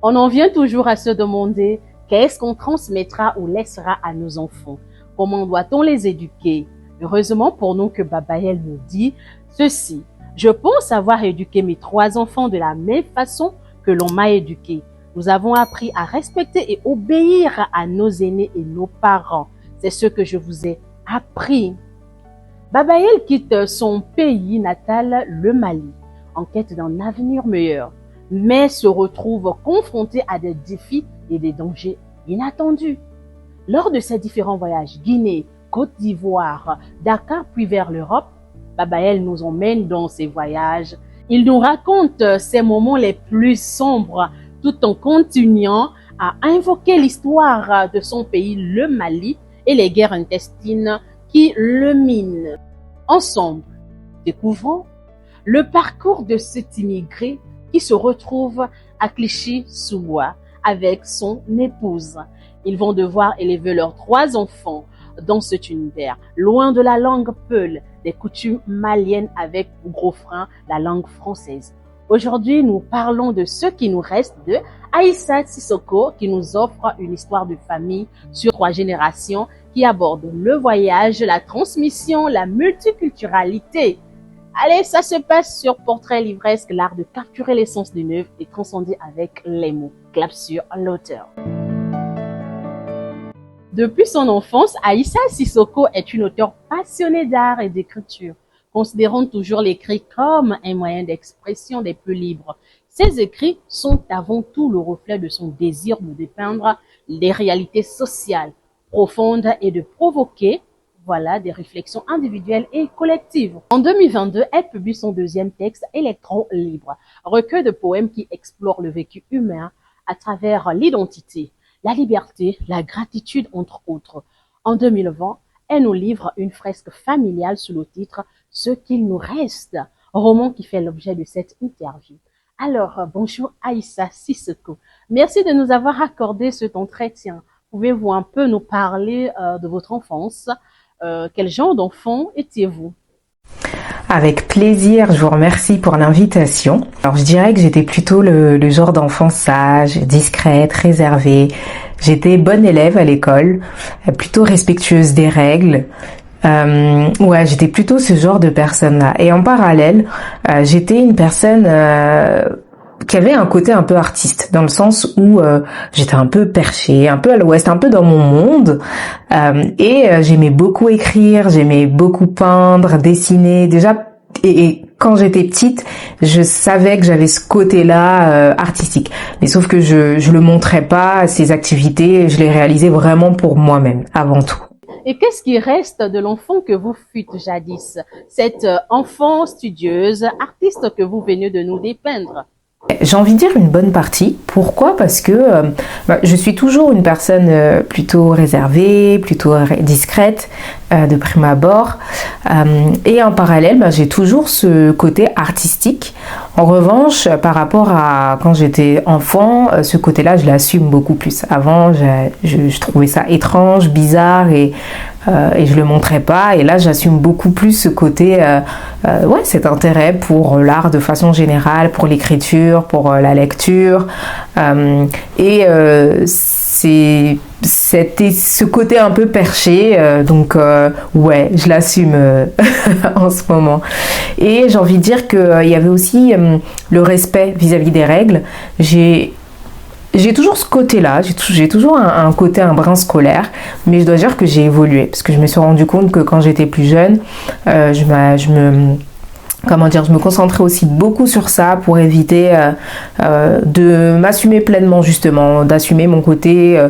On en vient toujours à se demander qu'est-ce qu'on transmettra ou laissera à nos enfants? Comment doit-on les éduquer? Heureusement pour nous que Babaël nous dit ceci. Je pense avoir éduqué mes 3 enfants de la même façon que l'on m'a éduqué. Nous avons appris à respecter et obéir à nos aînés et nos parents. C'est ce que je vous ai appris. Babaël quitte son pays natal, le Mali, en quête d'un avenir meilleur, mais se retrouve confronté à des défis et des dangers inattendus. Lors de ses différents voyages, Guinée, Côte d'Ivoire, Dakar puis vers l'Europe, Babaël nous emmène dans ses voyages. Il nous raconte ses moments les plus sombres tout en continuant à invoquer l'histoire de son pays, le Mali, et les guerres intestines qui le minent. Ensemble, découvrons le parcours de cet immigré qui se retrouve à Clichy-sous-Bois avec son épouse. Ils vont devoir élever leurs 3 enfants dans cet univers, loin de la langue peul, des coutumes maliennes avec pour gros frein la langue française. Aujourd'hui, nous parlons de ce qui nous reste de Aïssa Sissoko qui nous offre une histoire de famille sur 3 générations qui aborde le voyage, la transmission, la multiculturalité. Allez, ça se passe sur Portrait Livresque, l'art de capturer l'essence d'une œuvre et transcender avec les mots. Clap sur l'auteur. Depuis son enfance, Aïssa Sissoko est une auteure passionnée d'art et d'écriture, considérant toujours l'écrit comme un moyen d'expression des plus libres. Ses écrits sont avant tout le reflet de son désir de dépeindre les réalités sociales profondes et de provoquer des réflexions individuelles et collectives. En 2022, elle publie son 2e texte, Électron libre, recueil de poèmes qui explore le vécu humain à travers l'identité, la liberté, la gratitude, entre autres. En 2020, elle nous livre une fresque familiale sous le titre « Ce qu'il nous reste », roman qui fait l'objet de cette interview. Alors, bonjour Aïssa Sissoko. Merci de nous avoir accordé cet entretien. Pouvez-vous un peu nous parler de votre enfance? Quel genre d'enfant étiez-vous? Avec plaisir, je vous remercie pour l'invitation. Alors je dirais que j'étais plutôt le genre d'enfant sage, discrète, réservée. J'étais bonne élève à l'école, plutôt respectueuse des règles. J'étais plutôt ce genre de personne-là. Et en parallèle, j'étais une personne qui avait un côté un peu artiste, dans le sens où j'étais un peu perchée, un peu à l'ouest, un peu dans mon monde, et j'aimais beaucoup écrire, j'aimais beaucoup peindre, dessiner, déjà, et quand j'étais petite, je savais que j'avais ce côté-là artistique, mais sauf que je le montrais pas, ces activités, je les réalisais vraiment pour moi-même, avant tout. Et qu'est-ce qui reste de l'enfant que vous fûtes jadis, cette enfant studieuse, artiste que vous venez de nous dépeindre? J'ai envie de dire une bonne partie. Pourquoi? Parce que je suis toujours une personne plutôt réservée, plutôt discrète de prime abord. Et en parallèle, j'ai toujours ce côté artistique. En revanche, par rapport à quand j'étais enfant, ce côté-là, je l'assume beaucoup plus. Avant, je trouvais ça étrange, bizarre et je le montrais pas. Et là, j'assume beaucoup plus ce côté, cet intérêt pour l'art de façon générale, pour l'écriture, pour la lecture. C'était ce côté un peu perché, je l'assume en ce moment. Et j'ai envie de dire qu'il y avait aussi le respect vis-à-vis des règles. J'ai toujours ce côté-là, j'ai toujours un côté un brin scolaire, mais je dois dire que j'ai évolué, parce que je me suis rendu compte que quand j'étais plus jeune, je me concentrais aussi beaucoup sur ça pour éviter de m'assumer pleinement, justement, d'assumer mon côté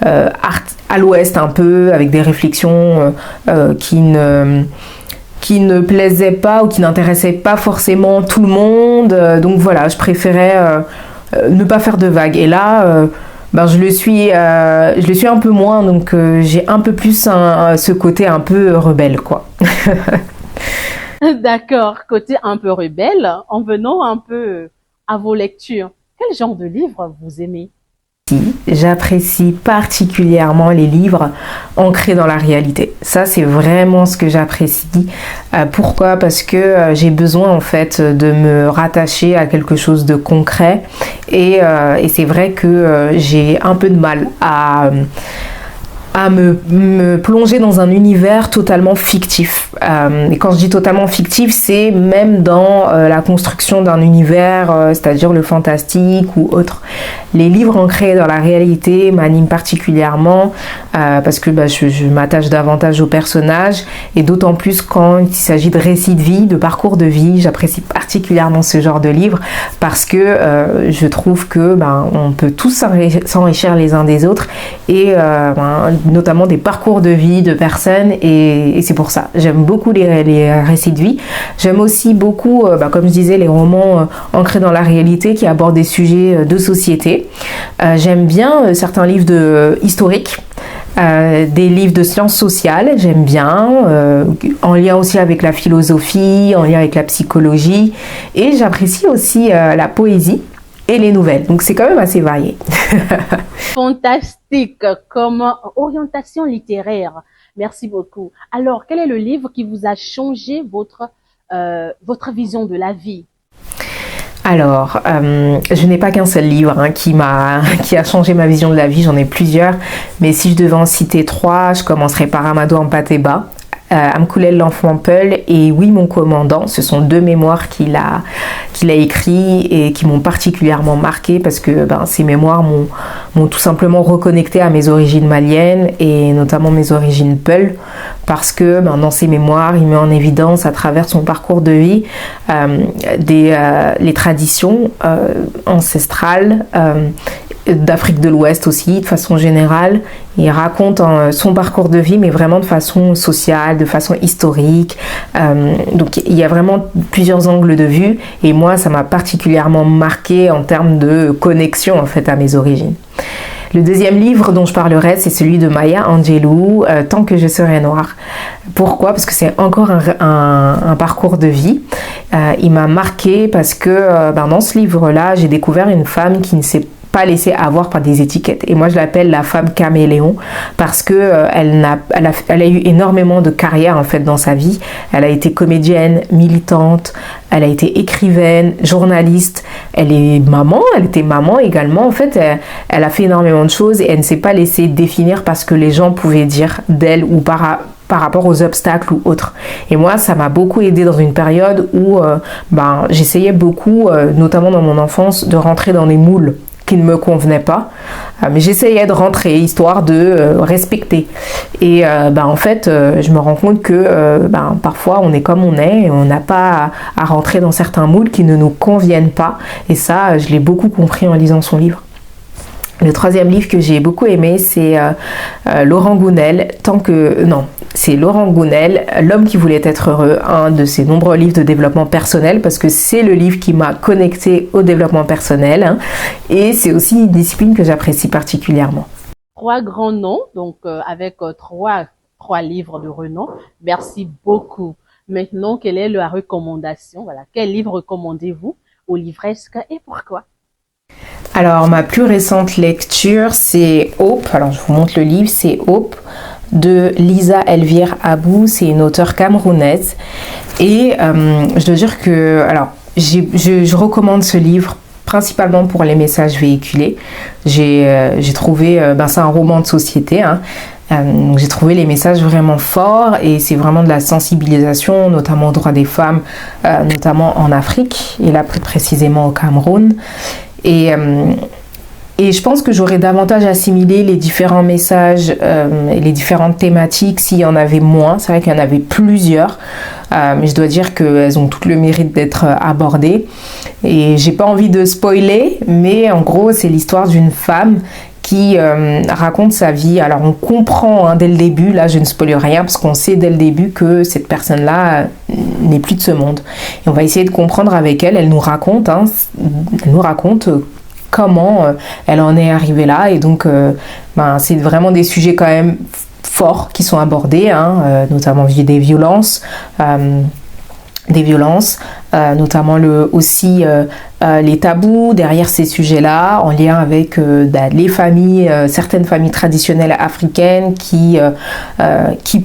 à l'ouest un peu, avec des réflexions qui ne plaisaient pas ou qui n'intéressaient pas forcément tout le monde. Donc voilà, je préférais ne pas faire de vagues. Et là, je le suis un peu moins, donc j'ai un peu plus ce côté un peu rebelle, quoi. D'accord, côté un peu rebelle, en venant un peu à vos lectures, quel genre de livres vous aimez? J'apprécie particulièrement les livres ancrés dans la réalité. Ça, c'est vraiment ce que j'apprécie. Pourquoi ? Parce que j'ai besoin en fait de me rattacher à quelque chose de concret et c'est vrai que j'ai un peu de mal à me plonger dans un univers totalement fictif. Et quand je dis totalement fictif, c'est même dans la construction d'un univers, c'est-à-dire le fantastique ou autre. Les livres ancrés dans la réalité m'animent particulièrement parce que je m'attache davantage aux personnages et d'autant plus quand il s'agit de récits de vie, de parcours de vie. J'apprécie particulièrement ce genre de livres parce que je trouve que on peut tous s'enrichir les uns des autres et notamment des parcours de vie de personnes et c'est pour ça. J'aime beaucoup les récits de vie. J'aime aussi beaucoup, comme je disais, les romans ancrés dans la réalité qui abordent des sujets de société. J'aime bien certains livres historiques. Des livres de sciences sociales, j'aime bien, en lien aussi avec la philosophie, en lien avec la psychologie, et j'apprécie aussi la poésie et les nouvelles, donc c'est quand même assez varié. Fantastique comme orientation littéraire, merci beaucoup. Alors, quel est le livre qui vous a changé votre vision de la vie ? Alors, je n'ai pas qu'un seul livre qui a changé ma vision de la vie, j'en ai plusieurs, mais si je devais en citer 3, je commencerai par Amadou Hampâté-Bâ, Amkoulel l'enfant Peul et Oui mon commandant. Ce sont 2 mémoires qu'il a écrits et qui m'ont particulièrement marqué parce que ces mémoires m'ont tout simplement reconnecté à mes origines maliennes et notamment mes origines Peul parce que dans ces mémoires il met en évidence à travers son parcours de vie les traditions ancestrales d'Afrique de l'Ouest aussi, de façon générale. Il raconte son parcours de vie, mais vraiment de façon sociale, de façon historique. Donc il y a vraiment plusieurs angles de vue. Et moi, ça m'a particulièrement marqué en termes de connexion en fait à mes origines. Le deuxième livre dont je parlerai, c'est celui de Maya Angelou, Tant que je serai noire. Pourquoi ? Parce que c'est encore un parcours de vie. Il m'a marqué parce que dans ce livre-là, j'ai découvert une femme qui ne s'est pas laisser avoir par des étiquettes et moi je l'appelle la femme caméléon parce que elle a eu énormément de carrière en fait dans sa vie. Elle a été comédienne, militante, elle a été écrivaine, journaliste, elle était maman également en fait. Elle a fait énormément de choses et elle ne s'est pas laissée définir parce que les gens pouvaient dire d'elle ou par rapport aux obstacles ou autres. Et moi, ça m'a beaucoup aidé dans une période où j'essayais beaucoup, notamment dans mon enfance, de rentrer dans des moules qui ne me convenaient pas. Mais j'essayais de rentrer, histoire de respecter. Et en fait, je me rends compte que parfois, on est comme on est et on n'a pas à rentrer dans certains moules qui ne nous conviennent pas. Et ça, je l'ai beaucoup compris en lisant son livre. Le troisième livre que j'ai beaucoup aimé, c'est Laurent Gounel, c'est Laurent Gounel, L'homme qui voulait être heureux, un de ses nombreux livres de développement personnel, parce que c'est le livre qui m'a connecté au développement personnel, et c'est aussi une discipline que j'apprécie particulièrement. 3 grands noms, donc avec 3 livres de renom. Merci beaucoup. Maintenant, quelle est la recommandation ? Voilà, quel livre recommandez-vous aux livresques et pourquoi ? Alors, ma plus récente lecture, c'est Hope. Alors, je vous montre le livre, c'est Hope de Lisa Elvire Abou. C'est une auteure camerounaise. Et je dois dire que, je recommande ce livre principalement pour les messages véhiculés. J'ai trouvé, c'est un roman de société, j'ai trouvé les messages vraiment forts et c'est vraiment de la sensibilisation, notamment aux droits des femmes, notamment en Afrique et là plus précisément au Cameroun. Et je pense que j'aurais davantage assimilé les différents messages et les différentes thématiques s'il y en avait moins. C'est vrai qu'il y en avait plusieurs, mais je dois dire qu'elles ont tout le mérite d'être abordées. Et j'ai pas envie de spoiler, mais en gros, c'est l'histoire d'une femme qui raconte sa vie. Alors on comprend dès le début, là je ne spoil rien parce qu'on sait dès le début que cette personne-là n'est plus de ce monde. Et on va essayer de comprendre avec elle. Elle nous raconte comment elle en est arrivée là. Et donc c'est vraiment des sujets quand même forts qui sont abordés, notamment des violences. des violences, notamment aussi les tabous derrière ces sujets-là, en lien avec les familles, certaines familles traditionnelles africaines qui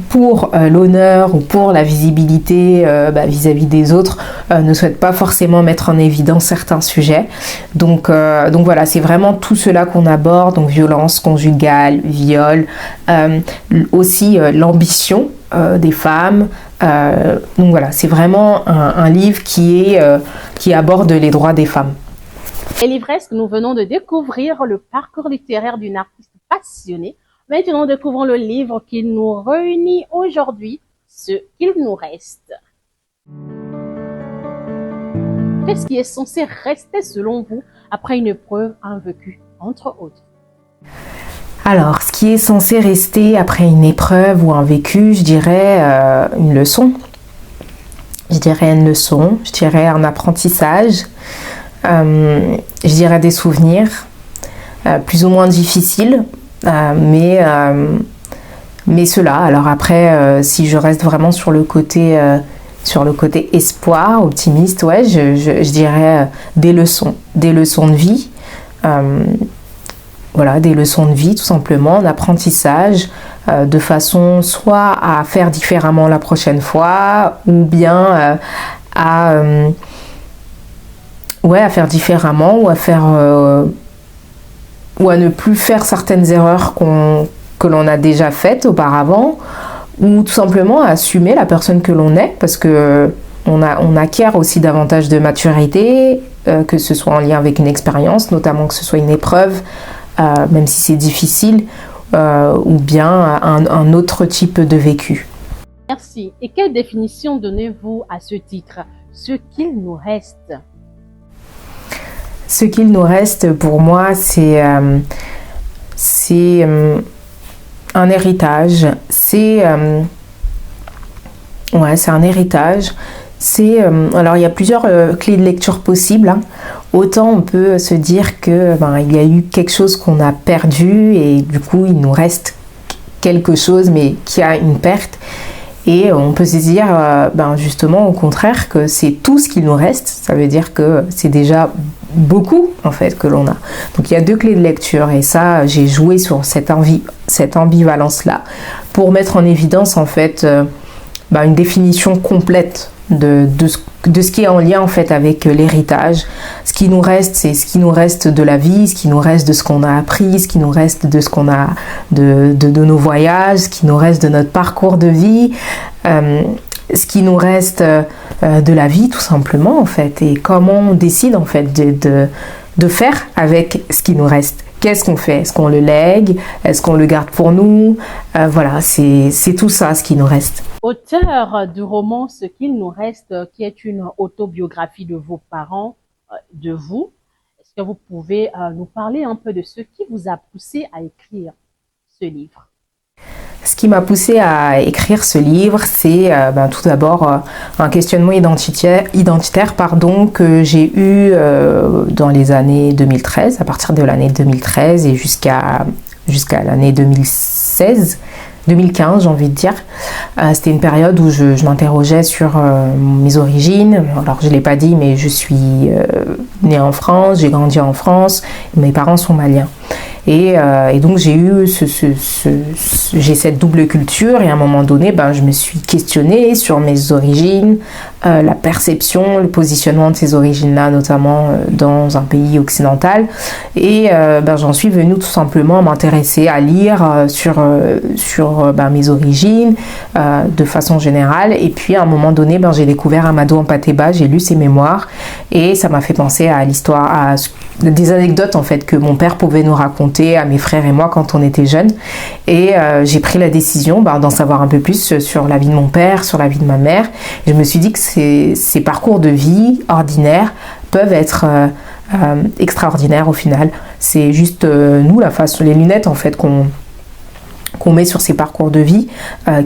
pour l'honneur ou pour la visibilité vis-à-vis des autres, ne souhaitent pas forcément mettre en évidence certains sujets. Donc voilà, c'est vraiment tout cela qu'on aborde, donc violence conjugale, viol, aussi l'ambition des femmes. Donc voilà, c'est vraiment un livre qui aborde les droits des femmes. Et livresque, nous venons de découvrir le parcours littéraire d'une artiste passionnée. Maintenant, découvrons le livre qui nous réunit aujourd'hui, Ce qu'il nous reste. Qu'est-ce qui est censé rester selon vous après une épreuve, un vécu, entre autres? Alors, ce qui est censé rester après une épreuve ou un vécu, je dirais une leçon. Je dirais un apprentissage, je dirais des souvenirs, plus ou moins difficiles, mais cela. Alors après, si je reste vraiment sur le côté espoir, optimiste, ouais, je dirais des leçons de vie. Voilà, des leçons de vie tout simplement, d'apprentissage, de façon soit à faire différemment la prochaine fois, ou bien à faire différemment, ou à ne plus faire certaines erreurs que l'on a déjà faites auparavant, ou tout simplement à assumer la personne que l'on est, parce que on acquiert aussi davantage de maturité, que ce soit en lien avec une expérience, notamment que ce soit une épreuve, même si c'est difficile, ou bien un autre type de vécu. Merci. Et quelle définition donnez-vous à ce titre, Ce qu'il nous reste? Ce qu'il nous reste, pour moi, c'est un héritage. C'est un héritage. Alors il y a plusieurs clés de lecture possibles, hein. Autant on peut se dire que il y a eu quelque chose qu'on a perdu et du coup il nous reste quelque chose mais qui a une perte, et on peut se dire justement au contraire que c'est tout ce qu'il nous reste. Ça veut dire que c'est déjà beaucoup en fait que l'on a. Donc il y a deux clés de lecture, et ça j'ai joué sur cette ambivalence là pour mettre en évidence en fait une définition complète de ce qui est en lien en fait avec l'héritage. Ce qui nous reste, c'est ce qui nous reste de la vie, ce qui nous reste de ce qu'on a appris, ce qui nous reste de ce qu'on a de nos voyages, ce qui nous reste de notre parcours de vie, ce qui nous reste de la vie tout simplement en fait, et comment on décide en fait de faire avec ce qui nous reste. Qu'est-ce qu'on fait? Est-ce qu'on le lègue? Est-ce qu'on le garde pour nous? Voilà, c'est tout ça ce qui nous reste. Auteur du roman Ce qu'il nous reste, qui est une autobiographie de vos parents, de vous, est-ce que vous pouvez nous parler un peu de ce qui vous a poussé à écrire ce livre? Ce qui m'a poussé à écrire ce livre, c'est tout d'abord un questionnement identitaire que j'ai eu dans les années 2013, à partir de l'année 2013 et jusqu'à l'année 2015, j'ai envie de dire. C'était une période où je m'interrogeais sur mes origines. Alors je ne l'ai pas dit, mais je suis née en France, j'ai grandi en France, mes parents sont maliens. Et donc j'ai eu j'ai cette double culture, et à un moment donné je me suis questionnée sur mes origines, la perception, le positionnement de ces origines-là, notamment dans un pays occidental, et j'en suis venue tout simplement à m'intéresser, à lire sur mes origines de façon générale. Et puis à un moment donné j'ai découvert Amadou Hampâté-Bâ, j'ai lu ses mémoires, et ça m'a fait penser à l'histoire, à des anecdotes en fait que mon père pouvait nous raconter à mes frères et moi quand on était jeunes, et j'ai pris la décision d'en savoir un peu plus sur la vie de mon père, sur la vie de ma mère. Et je me suis dit que ces parcours de vie ordinaires peuvent être extraordinaires au final. C'est juste nous, les lunettes en fait qu'on qu'on met sur ces parcours de vie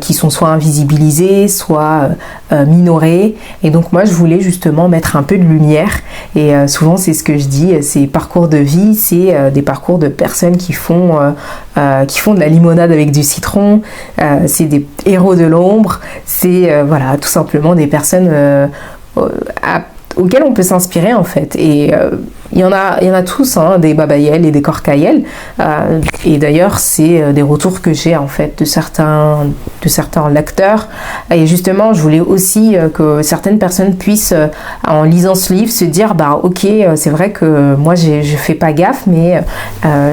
qui sont soit invisibilisés, soit minorés. Et donc moi je voulais justement mettre un peu de lumière, et souvent c'est ce que je dis, ces parcours de vie, c'est des parcours de personnes qui font de la limonade avec du citron, c'est des héros de l'ombre, c'est voilà, tout simplement des personnes auxquelles on peut s'inspirer en fait. Et il y en a tous, hein, des Babayel et des Korkayel, et d'ailleurs c'est des retours que j'ai en fait de certains lecteurs. Et justement je voulais aussi que certaines personnes puissent en lisant ce livre se dire bah ok, c'est vrai que moi je fais pas gaffe, mais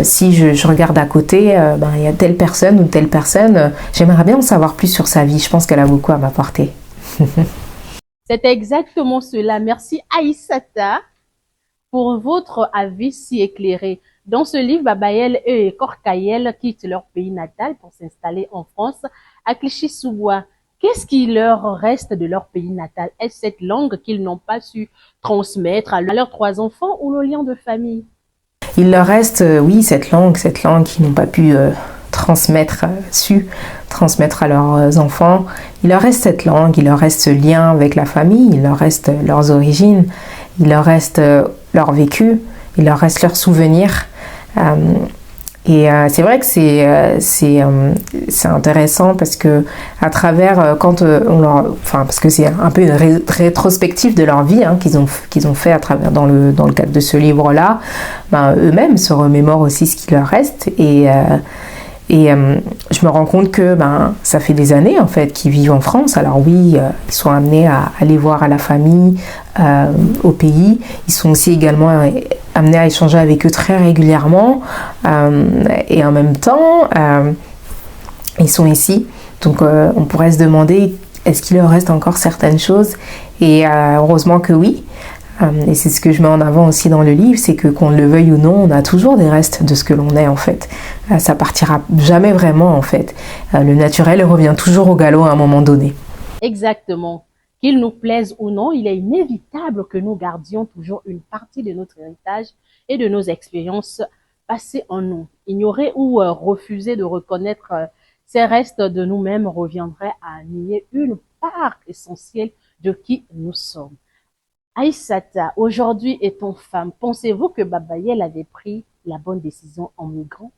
si je regarde à côté, il y a telle personne ou telle personne, j'aimerais bien en savoir plus sur sa vie, je pense qu'elle a beaucoup à m'apporter. C'est exactement cela. Merci Aïssata pour votre avis si éclairé. Dans ce livre, Babayel et Korkayel quittent leur pays natal pour s'installer en France, à Clichy-sous-Bois. Qu'est-ce qui leur reste de leur pays natal? Est-ce cette langue qu'ils n'ont pas su transmettre à leurs 3 enfants, ou le lien de famille? Il leur reste, oui, cette langue qu'ils n'ont pas pu transmettre à leurs enfants. Il leur reste cette langue, il leur reste ce lien avec la famille, il leur reste leurs origines, il leur reste leur vécu, il leur reste leurs souvenirs. Et c'est vrai que c'est intéressant parce que à travers parce que c'est un peu une rétrospective de leur vie, hein, qu'ils ont fait à travers dans le cadre de ce livre-là. Eux-mêmes se remémorent aussi ce qui leur reste, et je me rends compte que ça fait des années en fait qu'ils vivent en France. Alors oui, ils sont amenés à aller voir à la famille au pays. Ils sont aussi également amenés à échanger avec eux très régulièrement, et en même temps ils sont ici. Donc on pourrait se demander, est-ce qu'il leur reste encore certaines choses? Et heureusement que oui. Et c'est ce que je mets en avant aussi dans le livre, c'est que qu'on le veuille ou non, on a toujours des restes de ce que l'on est en fait. Ça partira jamais vraiment en fait. Le naturel revient toujours au galop à un moment donné. Exactement. Qu'il nous plaise ou non, il est inévitable que nous gardions toujours une partie de notre héritage et de nos expériences passées en nous. Ignorer ou refuser de reconnaître ces restes de nous-mêmes reviendrait à nier une part essentielle de qui nous sommes. Aïssata, aujourd'hui étant femme, pensez-vous que Babayel avait pris la bonne décision en migrant?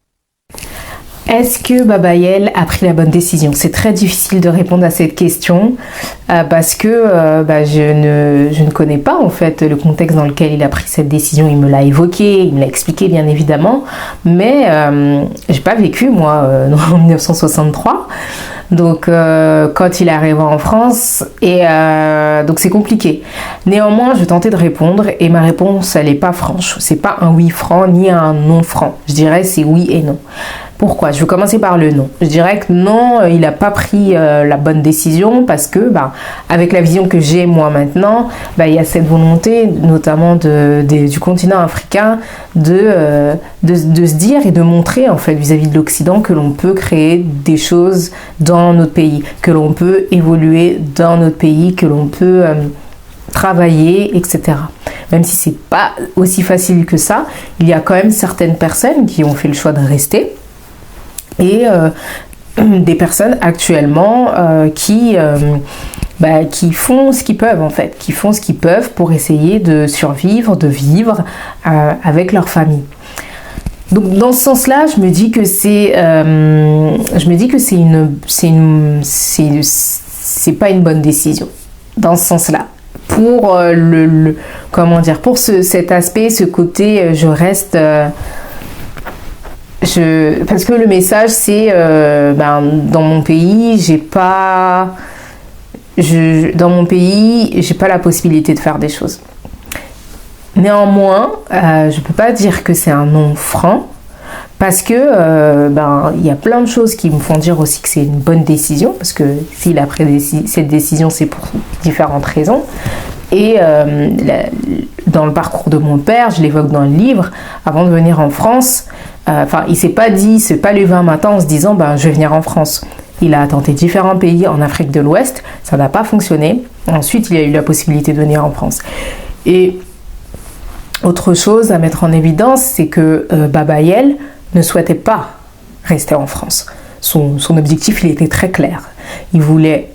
Est-ce que Babayel a pris la bonne décision? C'est très difficile de répondre à cette question parce que je ne connais pas en fait le contexte dans lequel il a pris cette décision. Il me l'a évoqué, il me l'a expliqué bien évidemment, mais j'ai pas vécu moi en 1963. Donc quand il est arrivé en France, et donc c'est compliqué. Néanmoins, je tentais de répondre et ma réponse elle est pas franche. C'est pas un oui franc ni un non franc. Je dirais c'est oui et non. Pourquoi? Je vais commencer par le non. Je dirais que non, il n'a pas pris la bonne décision parce que, avec la vision que j'ai moi maintenant, il y a cette volonté, notamment du continent africain, de se dire et de montrer en fait vis-à-vis de l'Occident que l'on peut créer des choses dans notre pays, que l'on peut évoluer dans notre pays, que l'on peut travailler, etc. Même si c'est pas aussi facile que ça, il y a quand même certaines personnes qui ont fait le choix de rester. Et des personnes actuellement qui font ce qu'ils peuvent en fait, qui font ce qu'ils peuvent pour essayer de survivre, de vivre avec leur famille. Donc dans ce sens-là, je me dis que c'est pas une bonne décision. Dans ce sens-là, pour pour cet aspect, ce côté, je reste. Parce que le message c'est dans mon pays j'ai pas la possibilité de faire des choses. Néanmoins je peux pas dire que c'est un non franc parce que il y a plein de choses qui me font dire aussi que c'est une bonne décision, parce que s'il a pris cette décision c'est pour différentes raisons. Et dans le parcours de mon père, je l'évoque dans le livre, avant de venir en France, il s'est pas levé un matin en se disant je vais venir en France. Il a tenté différents pays en Afrique de l'Ouest, ça n'a pas fonctionné. Ensuite, il a eu la possibilité de venir en France. Et autre chose à mettre en évidence, c'est que Babayel ne souhaitait pas rester en France. son objectif, il était très clair. Il voulait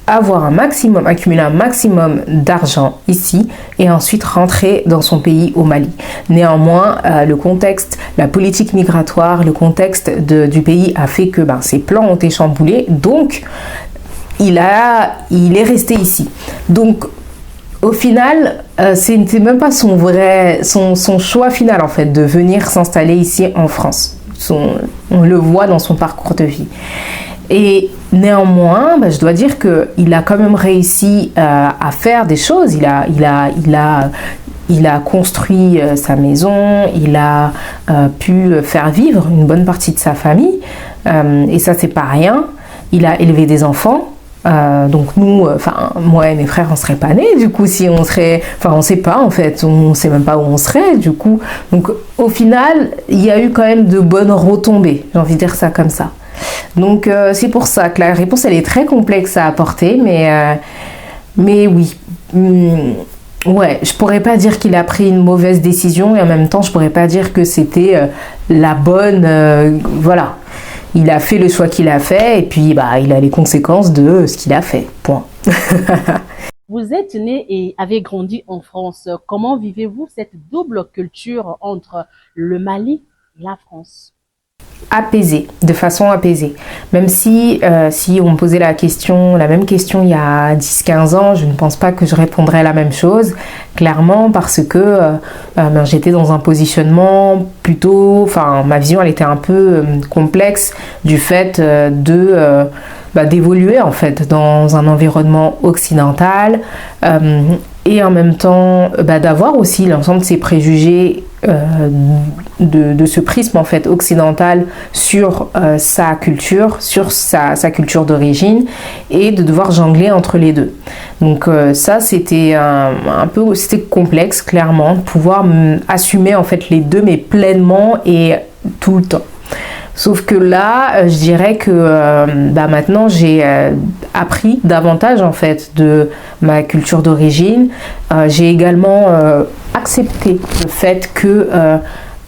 accumuler un maximum d'argent ici et ensuite rentrer dans son pays au Mali. Néanmoins, le contexte, la politique migratoire, le contexte du pays a fait que ses plans ont été chamboulés, donc il est resté ici. Donc au final, c'était même pas son choix final en fait de venir s'installer ici en France. On le voit dans son parcours de vie. Et néanmoins, je dois dire qu'il a quand même réussi à faire des choses. Il a construit sa maison, il a pu faire vivre une bonne partie de sa famille. Et ça, c'est pas rien. Il a élevé des enfants. Donc nous, moi et mes frères, on serait pas nés. Du coup, si on serait, on sait pas en fait, on sait même pas où on serait. Du coup, donc au final, il y a eu quand même de bonnes retombées. J'ai envie de dire ça comme ça. Donc c'est pour ça que la réponse elle est très complexe à apporter, mais oui, ouais, je pourrais pas dire qu'il a pris une mauvaise décision et en même temps je pourrais pas dire que c'était la bonne, voilà. Il a fait le choix qu'il a fait et puis il a les conséquences de ce qu'il a fait, point. Vous êtes né et avez grandi en France. Comment vivez-vous cette double culture entre le Mali et la France? Apaisé, de façon apaisée. Même si on me posait la même question il y a 10-15 ans, je ne pense pas que je répondrais la même chose, clairement parce que j'étais dans un positionnement plutôt, ma vision elle était un peu complexe du fait d'évoluer en fait dans un environnement occidental et en même temps d'avoir aussi l'ensemble de ces préjugés de ce prisme en fait occidental sur sa culture, sur sa culture d'origine et de devoir jongler entre les deux. Donc ça c'était c'était complexe clairement de pouvoir assumer en fait les deux mais pleinement et tout le temps. Sauf que là, je dirais que maintenant j'ai appris davantage en fait de ma culture d'origine. J'ai également accepté le fait que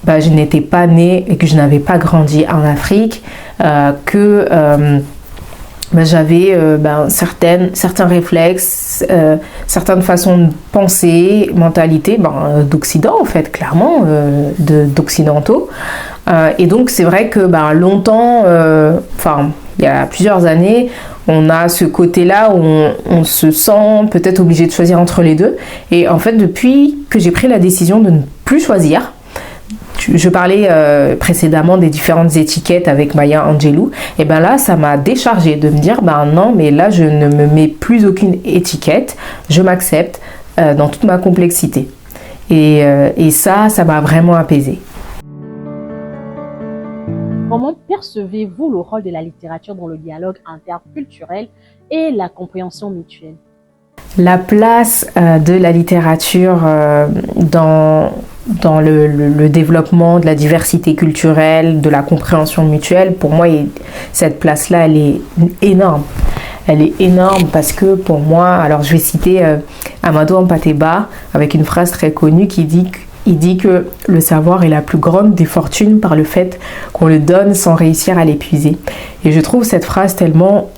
je n'étais pas née et que je n'avais pas grandi en Afrique, que j'avais certains réflexes, certaines façons de penser, mentalité d'Occident en fait, clairement, d'Occidentaux. Et donc c'est vrai que longtemps, il y a plusieurs années, on a ce côté-là où on se sent peut-être obligé de choisir entre les deux. Et en fait, depuis que j'ai pris la décision de ne plus choisir, je parlais précédemment des différentes étiquettes avec Maya Angelou, et là ça m'a déchargée de me dire non, mais là je ne me mets plus aucune étiquette, je m'accepte dans toute ma complexité. Et ça m'a vraiment apaisée. Comment percevez-vous le rôle de la littérature dans le dialogue interculturel et la compréhension mutuelle? La place de la littérature dans le développement de la diversité culturelle, de la compréhension mutuelle, pour moi, cette place-là, elle est énorme. Elle est énorme parce que pour moi, alors je vais citer Amadou Hampâté-Bâ avec une phrase très connue qui dit que le savoir est la plus grande des fortunes par le fait qu'on le donne sans réussir à l'épuiser. Et je trouve cette phrase tellement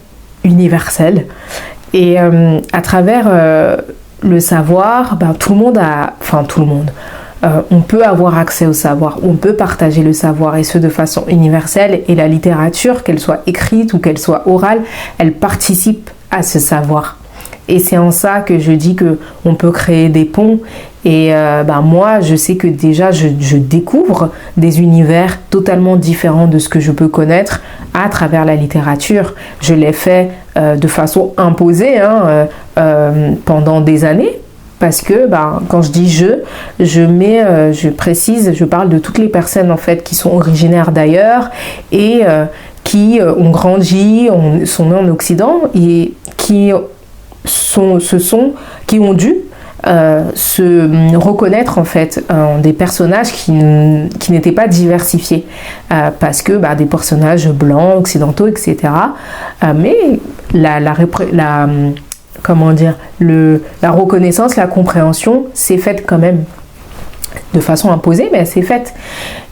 universelle. Et à travers le savoir, tout le monde on peut avoir accès au savoir, on peut partager le savoir et ce de façon universelle. Et la littérature, qu'elle soit écrite ou qu'elle soit orale, elle participe à ce savoir. Et c'est en ça que je dis qu'on peut créer des ponts. Et moi, je sais que déjà, je découvre des univers totalement différents de ce que je peux connaître à travers la littérature. Je l'ai fait de façon imposée pendant des années. Parce que quand je dis je précise, je parle de toutes les personnes en fait qui sont originaires d'ailleurs et qui ont grandi, sont nées en Occident et qui ont dû se reconnaître en fait des personnages qui n'étaient pas diversifiés parce que des personnages blancs, occidentaux, etc. Mais la reconnaissance, la compréhension s'est faite quand même. de façon imposée, mais elle s'est faite.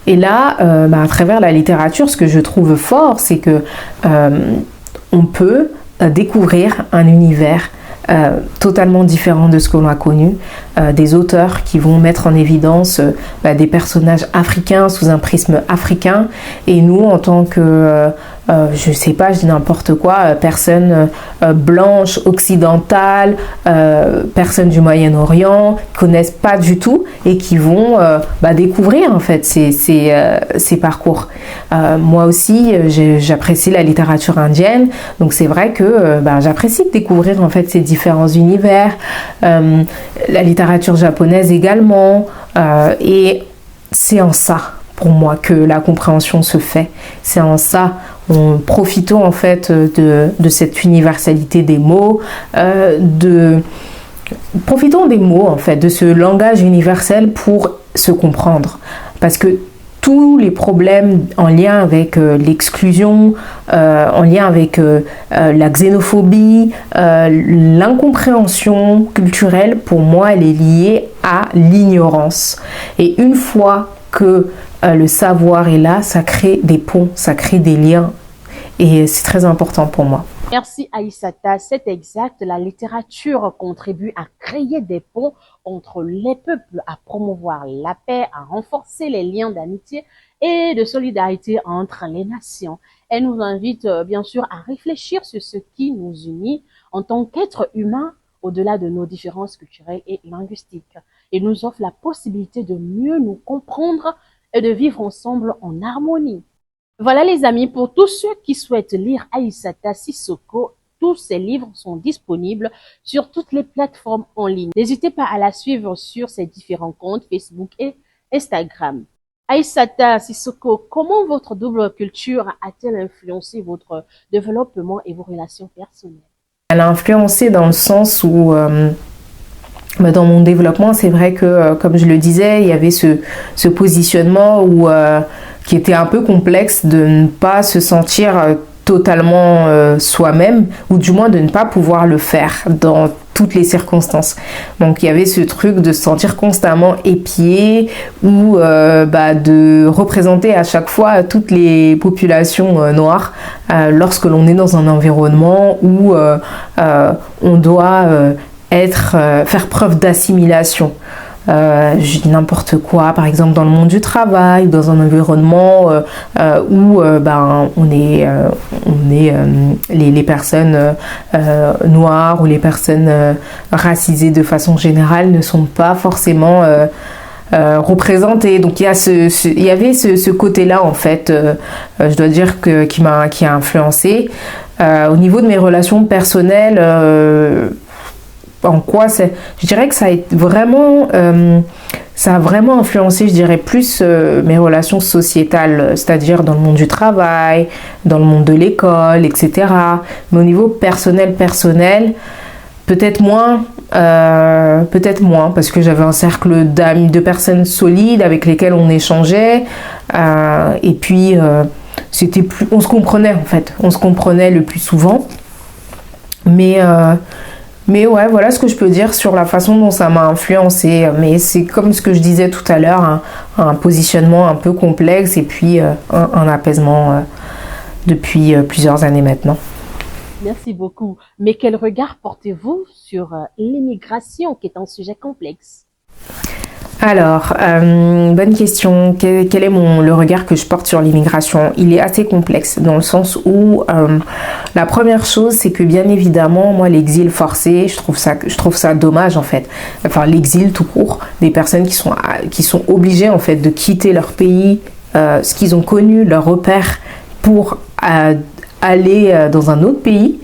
Et là, à travers la littérature, ce que je trouve fort, c'est que on peut découvrir un univers totalement différent de ce que l'on a connu, des auteurs qui vont mettre en évidence des personnages africains sous un prisme africain, et nous en tant que je sais pas, je dis n'importe quoi, personnes blanches, occidentales, personnes du Moyen-Orient, qui connaissent pas du tout et qui vont découvrir en fait ces parcours. Moi aussi, j'apprécie la littérature indienne, donc c'est vrai que j'apprécie de découvrir en fait ces différents univers, la littérature japonaise également, et c'est en ça pour moi que la compréhension se fait. C'est en ça, profitons en fait de cette universalité des mots, profitons des mots en fait, de ce langage universel pour se comprendre. Parce que tous les problèmes en lien avec l'exclusion, en lien avec la xénophobie, l'incompréhension culturelle, pour moi, elle est liée à l'ignorance. Et une fois que le savoir est là, ça crée des ponts, ça crée des liens. Et c'est très important pour moi. Merci Aïssata, c'est exact. La littérature contribue à créer des ponts entre les peuples, à promouvoir la paix, à renforcer les liens d'amitié et de solidarité entre les nations. Elle nous invite bien sûr à réfléchir sur ce qui nous unit en tant qu'êtres humains au-delà de nos différences culturelles et linguistiques. Et nous offre la possibilité de mieux nous comprendre et de vivre ensemble en harmonie. Voilà les amis, pour tous ceux qui souhaitent lire Aïssata Sissoko, tous ses livres sont disponibles sur toutes les plateformes en ligne. N'hésitez pas à la suivre sur ses différents comptes Facebook et Instagram. Aïssata Sissoko, comment votre double culture a-t-elle influencé votre développement et vos relations personnelles? Elle a influencé dans le sens où dans mon développement, c'est vrai que, comme je le disais, il y avait ce positionnement qui était un peu complexe de ne pas se sentir totalement soi-même, ou du moins de ne pas pouvoir le faire dans toutes les circonstances. Donc il y avait ce truc de se sentir constamment épié, ou de représenter à chaque fois toutes les populations noires lorsque l'on est dans un environnement où on doit faire preuve d'assimilation. Je dis n'importe quoi, par exemple dans le monde du travail, dans un environnement où on est les personnes noires ou les personnes racisées de façon générale ne sont pas forcément représentées. Donc il y avait ce côté-là en fait, je dois dire qui a influencé. Au niveau de mes relations personnelles, en quoi je dirais que ça a vraiment influencé, je dirais, plus mes relations sociétales, c'est-à-dire dans le monde du travail, dans le monde de l'école, etc. Mais au niveau personnel, peut-être moins, parce que j'avais un cercle d'amis, de personnes solides avec lesquelles on échangeait, et puis on se comprenait en fait, on se comprenait le plus souvent, mais ouais, voilà ce que je peux dire sur la façon dont ça m'a influencé. Mais c'est comme ce que je disais tout à l'heure, un positionnement un peu complexe et puis un apaisement depuis plusieurs années maintenant. Merci beaucoup. Mais quel regard portez-vous sur l'immigration, qui est un sujet complexe? Alors, bonne question. Quel est le regard que je porte sur l'immigration? Il est assez complexe dans le sens où la première chose, c'est que bien évidemment, moi, l'exil forcé, je trouve ça dommage en fait. Enfin, l'exil tout court, des personnes qui sont obligées en fait de quitter leur pays, ce qu'ils ont connu, leur repère, pour aller dans un autre pays,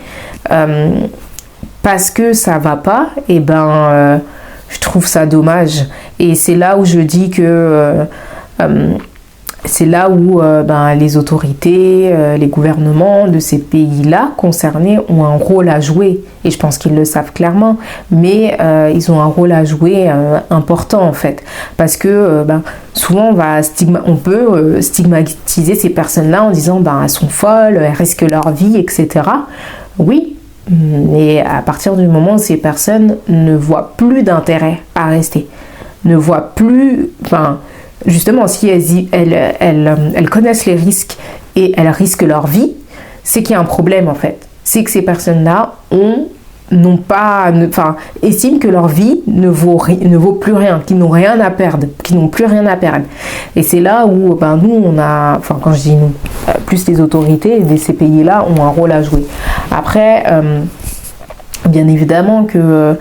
parce que ça va pas. Et je trouve ça dommage. Et c'est là où je dis que c'est là où les autorités, les gouvernements de ces pays-là concernés ont un rôle à jouer. Et je pense qu'ils le savent clairement. Mais ils ont un rôle à jouer important en fait. Parce que souvent on peut stigmatiser ces personnes-là en disant elles sont folles, elles risquent leur vie, etc. Oui. Mais à partir du moment où ces personnes ne voient plus d'intérêt à rester, ne voient plus, enfin, justement, si elles connaissent les risques et elles risquent leur vie, c'est qu'il y a un problème en fait. C'est que ces personnes-là estiment que leur vie ne vaut plus rien, qu'ils n'ont rien à perdre, qu'ils n'ont plus rien à perdre. Et c'est là où nous, quand je dis nous, plus les autorités de ces pays-là ont un rôle à jouer. Après, bien évidemment que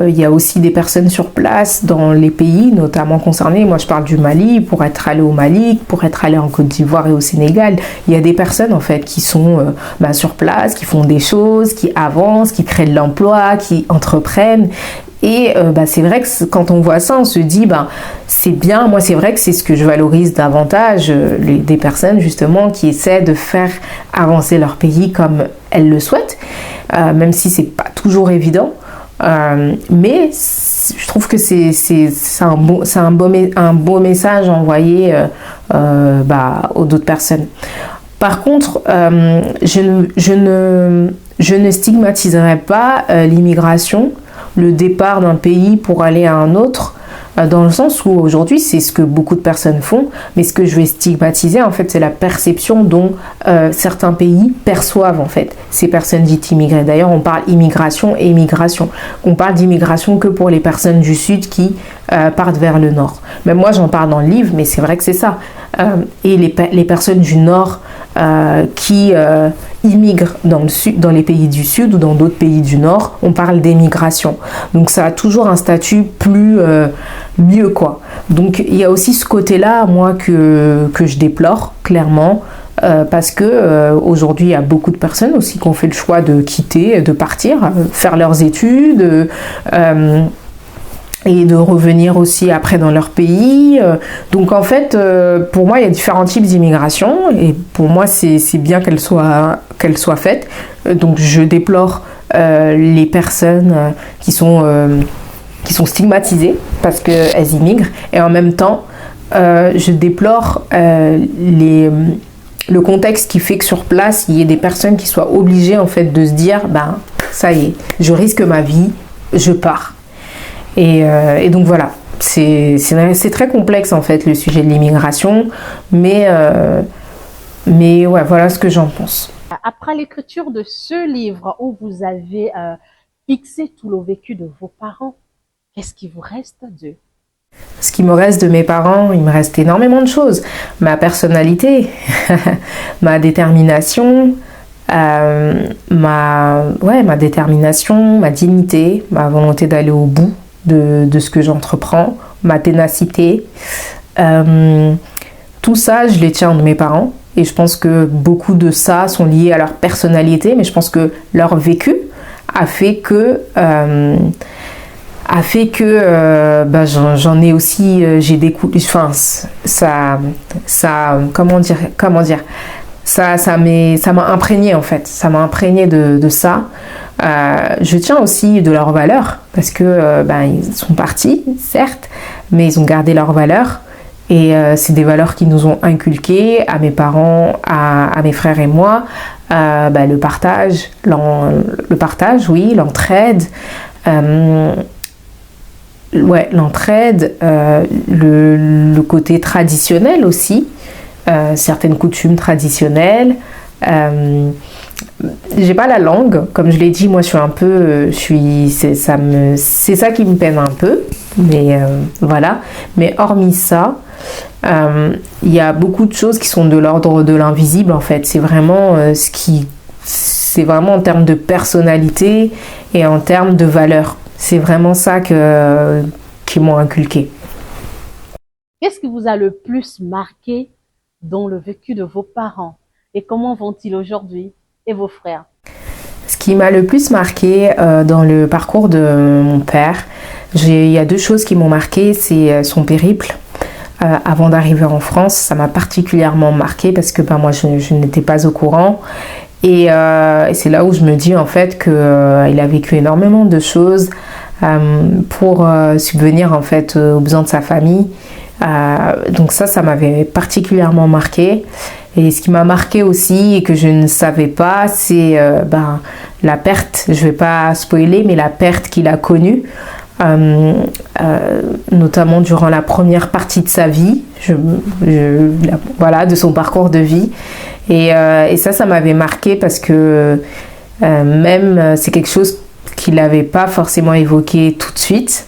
il y a aussi des personnes sur place dans les pays notamment concernés. Moi je parle du Mali, pour être allé au Mali, pour être allé en Côte d'Ivoire et au Sénégal, il y a des personnes en fait qui sont sur place, qui font des choses, qui avancent, qui créent de l'emploi, qui entreprennent. Et c'est vrai que quand on voit ça, on se dit c'est bien. Moi c'est vrai que c'est ce que je valorise davantage, des personnes justement qui essaient de faire avancer leur pays comme elles le souhaitent, même si c'est pas toujours évident, mais je trouve que c'est un beau message envoyé aux d'autres personnes. Par contre, je ne stigmatiserai pas l'immigration, le départ d'un pays pour aller à un autre, dans le sens où aujourd'hui c'est ce que beaucoup de personnes font, mais ce que je vais stigmatiser en fait c'est la perception dont certains pays perçoivent en fait ces personnes dites immigrées. D'ailleurs on parle immigration et immigration, on parle d'immigration que pour les personnes du sud qui partent vers le nord. Même moi j'en parle dans le livre, mais c'est vrai que c'est ça. Et les personnes du nord qui immigrent dans le sud, dans les pays du sud ou dans d'autres pays du nord, on parle d'émigration. Donc ça a toujours un statut mieux quoi. Donc il y a aussi ce côté-là moi que je déplore clairement. Parce que aujourd'hui il y a beaucoup de personnes aussi qui ont fait le choix de quitter, de partir, faire leurs études, et de revenir aussi après dans leur pays. Donc en fait, pour moi, il y a différents types d'immigration et pour moi, c'est bien qu'elle soit faite. Donc je déplore les personnes qui sont stigmatisées parce qu'elles immigrent et en même temps, je déplore le contexte qui fait que sur place, il y ait des personnes qui soient obligées en fait de se dire, ça y est, je risque ma vie, je pars. Et donc voilà, c'est très complexe en fait le sujet de l'immigration, mais ouais, voilà ce que j'en pense. Après l'écriture de ce livre où vous avez fixé tout le vécu de vos parents, qu'est-ce qui vous reste d'eux? Ce qui me reste de mes parents, il me reste énormément de choses. Ma personnalité, ma détermination, ma détermination, ma dignité, ma volonté d'aller au bout de ce que j'entreprends, ma ténacité. Tout ça, je les tiens de mes parents. Et je pense que beaucoup de ça sont liés à leur personnalité, mais je pense que leur vécu a fait que j'en ai aussi, j'ai découvert, enfin, comment dire, ça m'a imprégné en fait, ça m'a imprégné de ça. Je tiens aussi de leurs valeurs parce que ils sont partis certes, mais ils ont gardé leurs valeurs et c'est des valeurs qui nous ont inculquées à mes parents, à mes frères et moi. Le partage, oui, l'entraide. L'entraide, le côté traditionnel aussi, certaines coutumes traditionnelles. J'ai pas la langue, comme je l'ai dit, moi je suis un peu, c'est ça qui me peine un peu, mais voilà. Mais hormis ça, il y a beaucoup de choses qui sont de l'ordre de l'invisible en fait. C'est vraiment c'est vraiment en termes de personnalité et en termes de valeur. C'est vraiment ça qui m'ont inculqué. Qu'est-ce qui vous a le plus marqué dans le vécu de vos parents et comment vont-ils aujourd'hui et vos frères? Ce qui m'a le plus marqué dans le parcours de mon père, il y a deux choses qui m'ont marqué, c'est son périple. Avant d'arriver en France, ça m'a particulièrement marqué parce que moi je n'étais pas au courant. Et c'est là où je me dis en fait qu'il a vécu énormément de choses pour subvenir en fait aux besoins de sa famille. Donc ça m'avait particulièrement marqué. Et ce qui m'a marqué aussi et que je ne savais pas, c'est la perte, je vais pas spoiler, mais la perte qu'il a connue notamment durant la première partie de sa vie, voilà, de son parcours de vie. Et ça m'avait marqué parce que même c'est quelque chose qu'il n'avait pas forcément évoqué tout de suite.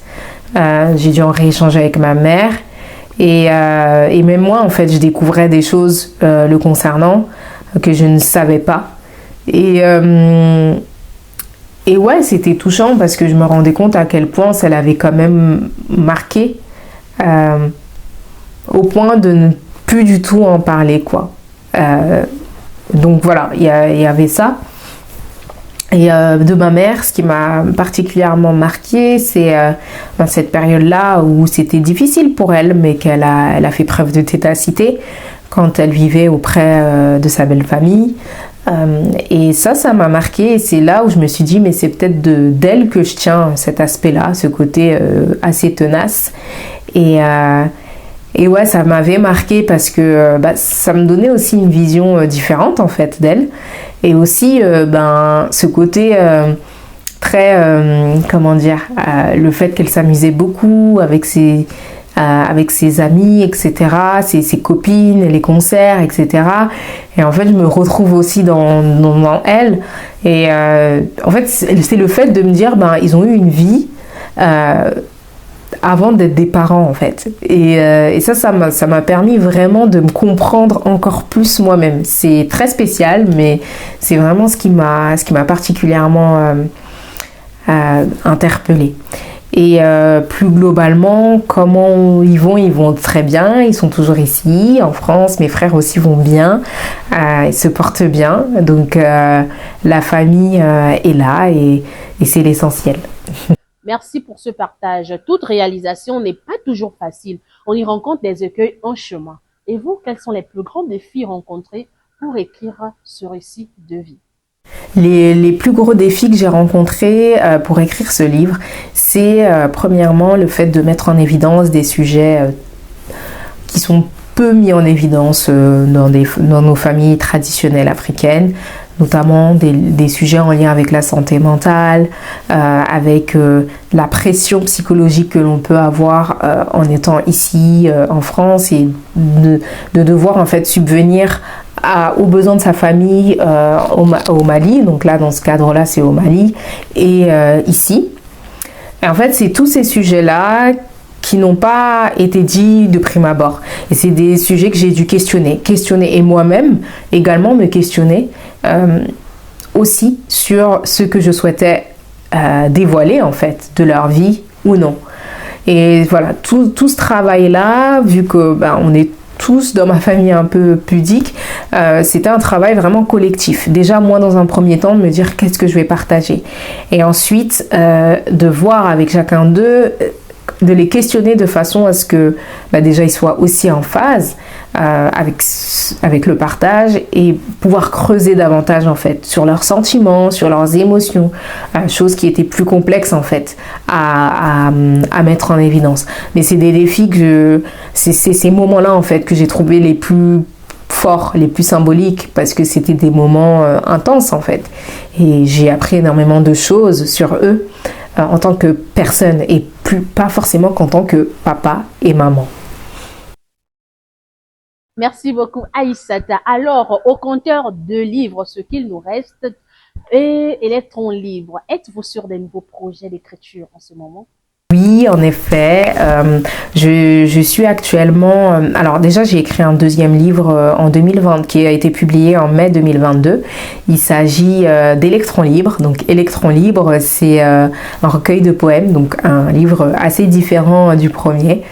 J'ai dû en rééchanger avec ma mère. Et même moi, en fait, je découvrais des choses le concernant que je ne savais pas. Et ouais, c'était touchant parce que je me rendais compte à quel point ça l'avait quand même marqué au point de ne plus du tout en parler, quoi. Donc voilà, il y avait ça. Et de ma mère, ce qui m'a particulièrement marqué, c'est dans cette période-là où c'était difficile pour elle, mais elle a fait preuve de tétacité quand elle vivait auprès de sa belle famille. Et ça m'a marqué, et c'est là où je me suis dit, mais c'est peut-être d'elle que je tiens cet aspect-là, ce côté assez tenace. Et ouais, ça m'avait marqué parce que ça me donnait aussi une vision différente en fait d'elle. Et aussi ce côté très, comment dire, le fait qu'elle s'amusait beaucoup avec ses amis, etc., ses copines, les concerts, etc. Et en fait, je me retrouve aussi dans elle. Et en fait, c'est le fait de me dire, ils ont eu une vie avant d'être des parents, en fait. Et ça m'a permis vraiment de me comprendre encore plus moi-même. C'est très spécial, mais c'est vraiment ce qui m'a particulièrement interpellée. Et plus globalement, comment ils vont très bien, ils sont toujours ici en France, mes frères aussi vont bien, ils se portent bien, donc la famille est là et c'est l'essentiel. Merci pour ce partage. Toute réalisation n'est pas toujours facile. On y rencontre des écueils en chemin. Et vous, quels sont les plus grands défis rencontrés pour écrire ce récit de vie? Les plus gros défis que j'ai rencontrés pour écrire ce livre, c'est premièrement le fait de mettre en évidence des sujets qui sont peu mis en évidence dans nos familles traditionnelles africaines, notamment des sujets en lien avec la santé mentale, avec la pression psychologique que l'on peut avoir en étant ici en France et de devoir en fait subvenir aux besoins de sa famille au Mali. Donc là, dans ce cadre-là, c'est au Mali et ici. Et en fait, c'est tous ces sujets-là qui n'ont pas été dits de prime abord. Et c'est des sujets que j'ai dû questionner et moi-même également me questionner aussi sur ce que je souhaitais dévoiler en fait de leur vie ou non. Et voilà, tout ce travail-là, vu que on est tous dans ma famille un peu pudique, c'était un travail vraiment collectif. Déjà moi dans un premier temps de me dire qu'est-ce que je vais partager et ensuite de voir avec chacun d'eux, de les questionner de façon à ce que déjà ils soient aussi en phase avec le partage et pouvoir creuser davantage en fait sur leurs sentiments, sur leurs émotions, chose qui était plus complexe en fait à mettre en évidence. Mais c'est des défis c'est ces moments-là en fait que j'ai trouvé les plus forts, les plus symboliques parce que c'était des moments intenses en fait et j'ai appris énormément de choses sur eux en tant que personne et pas forcément qu'en tant que papa et maman. Merci beaucoup Aïssata. Alors, au compteur de livres, ce qu'il nous reste, et Électron Libre, êtes-vous sur des nouveaux projets d'écriture en ce moment? Oui, en effet, je suis actuellement... alors déjà, j'ai écrit un deuxième livre en 2020 qui a été publié en mai 2022. Il s'agit d'Électron Libre. Donc Électron Libre, c'est un recueil de poèmes, donc un livre assez différent du premier.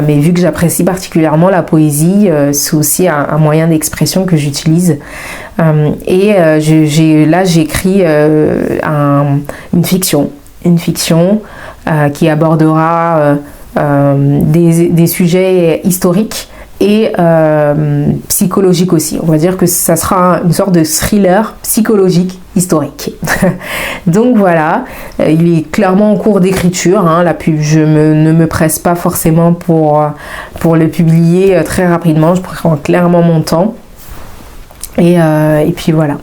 Mais vu que j'apprécie particulièrement la poésie, c'est aussi un moyen d'expression que j'utilise. J'ai écrit une fiction qui abordera des sujets historiques et psychologiques aussi. On va dire que ça sera une sorte de thriller psychologique historique. Donc voilà, il est clairement en cours d'écriture. Je ne me presse pas forcément pour le publier très rapidement. Je prends clairement mon temps. Et puis voilà.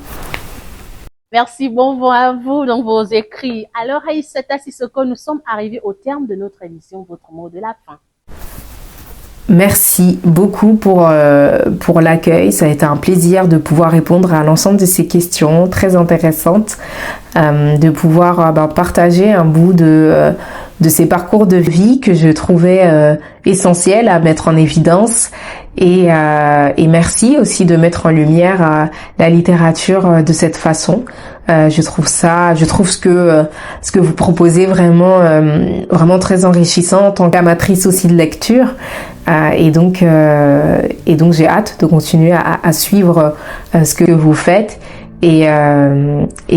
Merci, bon vent à vous dans vos écrits. Alors, Aïssata Sissoko, nous sommes arrivés au terme de notre émission. Votre mot de la fin. Merci beaucoup pour l'accueil. Ça a été un plaisir de pouvoir répondre à l'ensemble de ces questions très intéressantes, de pouvoir partager un bout de ces parcours de vie que je trouvais essentiels à mettre en évidence. Et merci aussi de mettre en lumière la littérature de cette façon. Je trouve ce que vous proposez vraiment très enrichissant en tant qu'amatrice aussi de lecture. Et donc j'ai hâte de continuer à suivre ce que vous faites. Et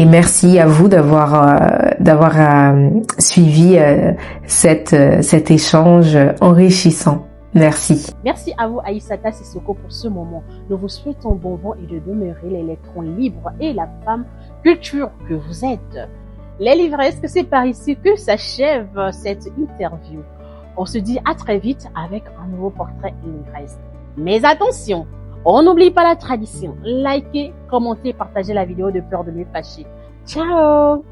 merci à vous d'avoir suivi cet échange enrichissant. Merci. Merci à vous, Aïssata Sissoko, pour ce moment. Nous vous souhaitons bon vent et de demeurer l'électron libre et la femme culture que vous êtes. Les livresses, c'est par ici que s'achève cette interview. On se dit à très vite avec un nouveau portrait livresse. Mais attention, on n'oublie pas la tradition. Likez, commentez, partagez la vidéo de peur de me fâcher. Ciao!